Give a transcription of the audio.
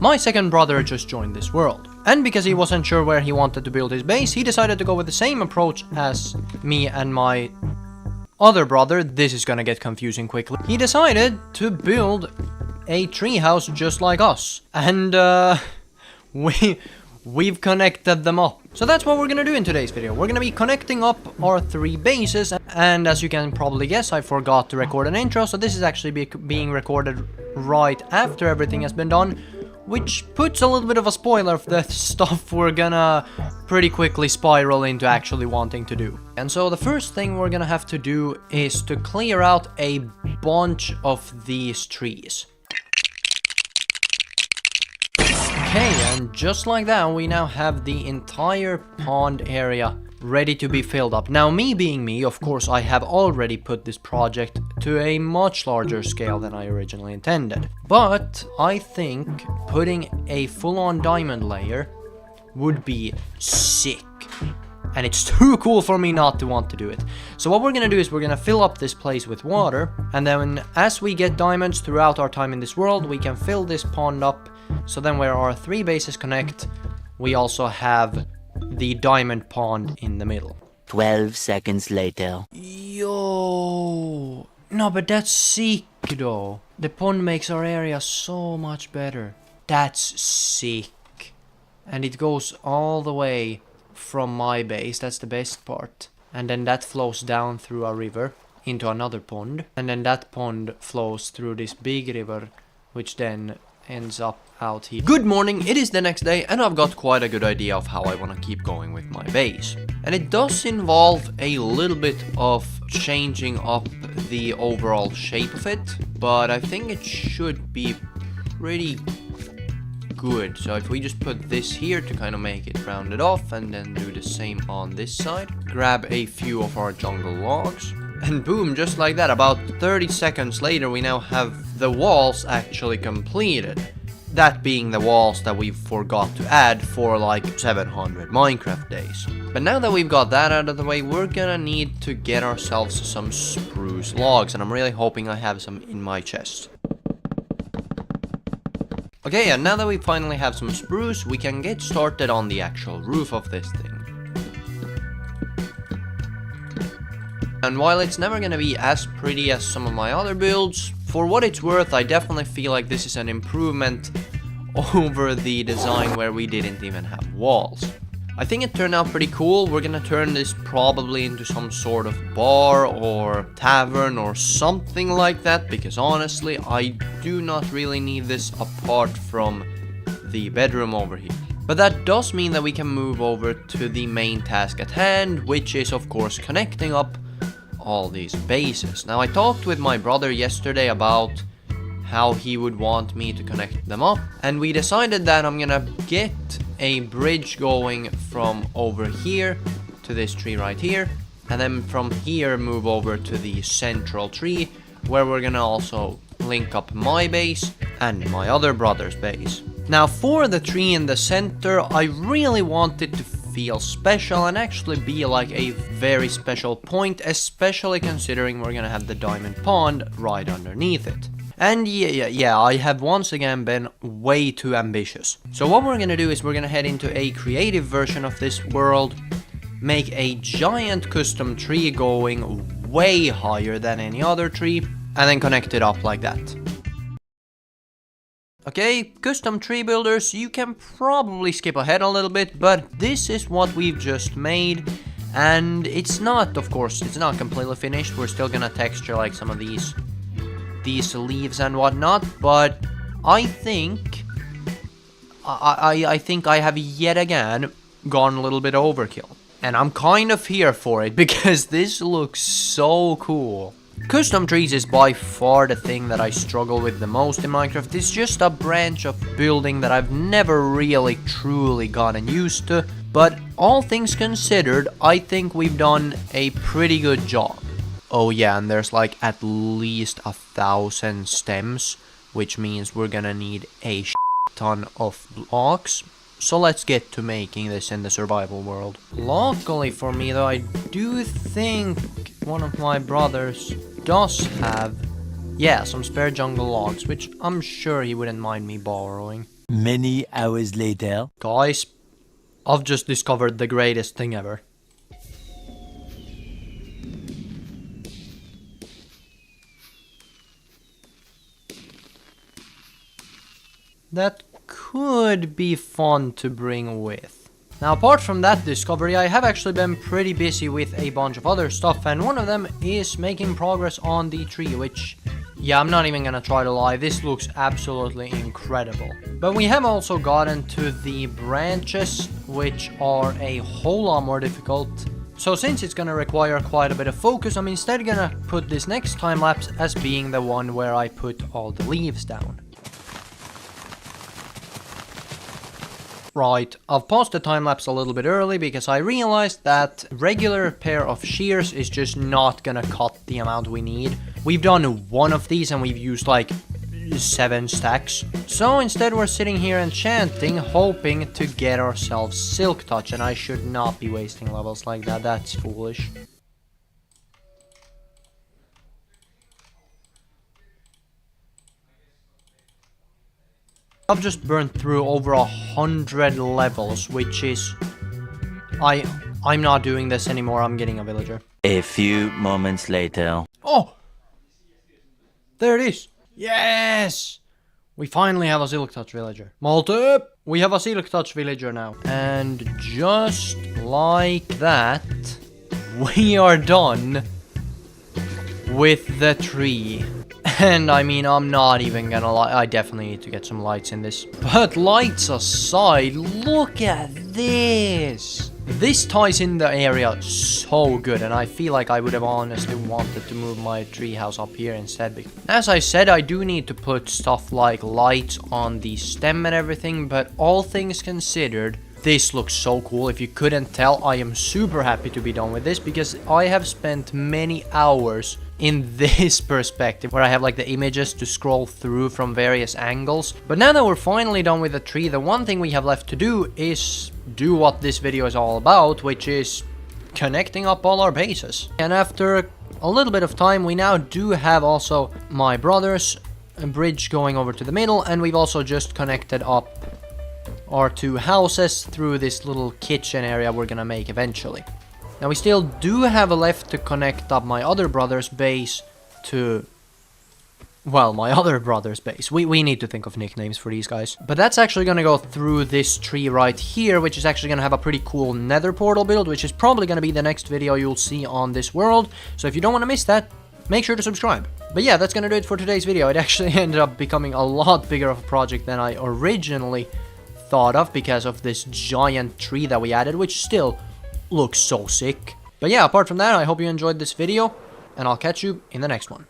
my second brother just joined this world. And because he wasn't sure where he wanted to build his base, he decided to go with the same approach as me and my other brother. This is gonna get confusing quickly. He decided to build a treehouse just like us. And we've connected them up. So that's what we're gonna do in today's video. We're gonna be connecting up our 3 bases, and as you can probably guess, I forgot to record an intro, so this is actually being recorded right after everything has been done, which puts a little bit of a spoiler of the stuff we're gonna pretty quickly spiral into actually wanting to do. And so the first thing we're gonna have to do is to clear out a bunch of these trees. Okay, and just like that, we now have the entire pond area ready to be filled up. Now, me being me, of course, I have already put this project to a much larger scale than I originally intended. But I think putting a full-on diamond layer would be sick. And it's too cool for me not to want to do it. So what we're gonna do is we're gonna fill up this place with water, and then as we get diamonds throughout our time in this world, we can fill this pond up. So then where our 3 bases connect, we also have the diamond pond in the middle. 12 seconds later. Yo! No, but that's sick though. The pond makes our area so much better. That's sick. And it goes all the way from my base, that's the best part. And then that flows down through a river into another pond. And then that pond flows through this big river, which then ends up out here. Good morning, it is the next day, and I've got quite a good idea of how I want to keep going with my base. And it does involve a little bit of changing up the overall shape of it, but I think it should be pretty good. So if we just put this here to kind of make it rounded off, and then do the same on this side, grab a few of our jungle logs, and boom, just like that, about 30 seconds later, we now have the walls actually completed. That being the walls that we forgot to add for like 700 Minecraft days. But now that we've got that out of the way, we're gonna need to get ourselves some spruce logs, and I'm really hoping I have some in my chest. Okay, and now that we finally have some spruce, we can get started on the actual roof of this thing. And while it's never gonna be as pretty as some of my other builds, for what it's worth, I definitely feel like this is an improvement over the design where we didn't even have walls. I think it turned out pretty cool. We're gonna turn this probably into some sort of bar or tavern or something like that, because honestly, I do not really need this apart from the bedroom over here. But that does mean that we can move over to the main task at hand, which is of course connecting up all these bases. Now, I talked with my brother yesterday about how he would want me to connect them up, and we decided that I'm gonna get a bridge going from over here to this tree right here, and then from here move over to the central tree, where we're gonna also link up my base and my other brother's base. Now, for the tree in the center, I really wanted to feel special and actually be like a very special point, especially considering we're gonna have the diamond pond right underneath it. And yeah, I have once again been way too ambitious. So what we're gonna do is we're gonna head into a creative version of this world, make a giant custom tree going way higher than any other tree, and then connect it up like that. Okay, custom tree builders, you can probably skip ahead a little bit, but this is what we've just made, and it's not, of course, it's not completely finished. We're still gonna texture like some of these leaves and whatnot, but I think I think I have yet again gone a little bit overkill, and I'm kind of here for it because this looks so cool. Custom trees is by far the thing that I struggle with the most in Minecraft. It's just a branch of building that I've never really truly gotten used to, but all things considered, I think we've done a pretty good job. Oh yeah, and there's like at least 1,000 stems, which means we're gonna need a ton of blocks. So let's get to making this in the survival world. Luckily for me though, I do think one of my brothers does have, yeah, some spare jungle logs, which I'm sure he wouldn't mind me borrowing. Many hours later. Guys, I've just discovered the greatest thing ever. That could be fun to bring with. Now, apart from that discovery, I have actually been pretty busy with a bunch of other stuff, and one of them is making progress on the tree, which, yeah, I'm not even gonna try to lie, this looks absolutely incredible. But we have also gotten to the branches, which are a whole lot more difficult. So since it's gonna require quite a bit of focus, I'm instead gonna put this next time lapse as being the one where I put all the leaves down. Right, I've paused the time-lapse a little bit early because I realized that regular pair of shears is just not gonna cut the amount we need. We've done one of these and we've used like 7 stacks. So instead we're sitting here enchanting, hoping to get ourselves Silk Touch, and I should not be wasting levels like that, that's foolish. I've just burned through over 100 levels, which is... I'm not doing this anymore, I'm getting a villager. A few moments later. Oh! There it is! Yes! We finally have a Silk Touch villager. Multi! We have a Silk Touch villager now. And just like that, we are done with the tree. And I mean, I'm not even gonna lie, I definitely need to get some lights in this. But lights aside, look at this! This ties in the area so good, and I feel like I would have honestly wanted to move my treehouse up here instead. As I said, I do need to put stuff like lights on the stem and everything, but all things considered, this looks so cool. If you couldn't tell, I am super happy to be done with this because I have spent many hours in this perspective where I have like the images to scroll through from various angles. But now that we're finally done with the tree, the one thing we have left to do is do what this video is all about, which is connecting up all our bases. And after a little bit of time, we now do have also my brother's bridge going over to the middle, and we've also just connected up our 2 houses through this little kitchen area we're gonna make eventually. Now we still do have left to connect up my other brother's base to... well, my other brother's base. We need to think of nicknames for these guys. But that's actually gonna go through this tree right here, which is actually gonna have a pretty cool nether portal build, which is probably gonna be the next video you'll see on this world. So if you don't want to miss that, make sure to subscribe. But yeah, that's gonna do it for today's video. It actually ended up becoming a lot bigger of a project than I originally thought of because of this giant tree that we added, which still looks so sick. But yeah, apart from that, I hope you enjoyed this video, and I'll catch you in the next one.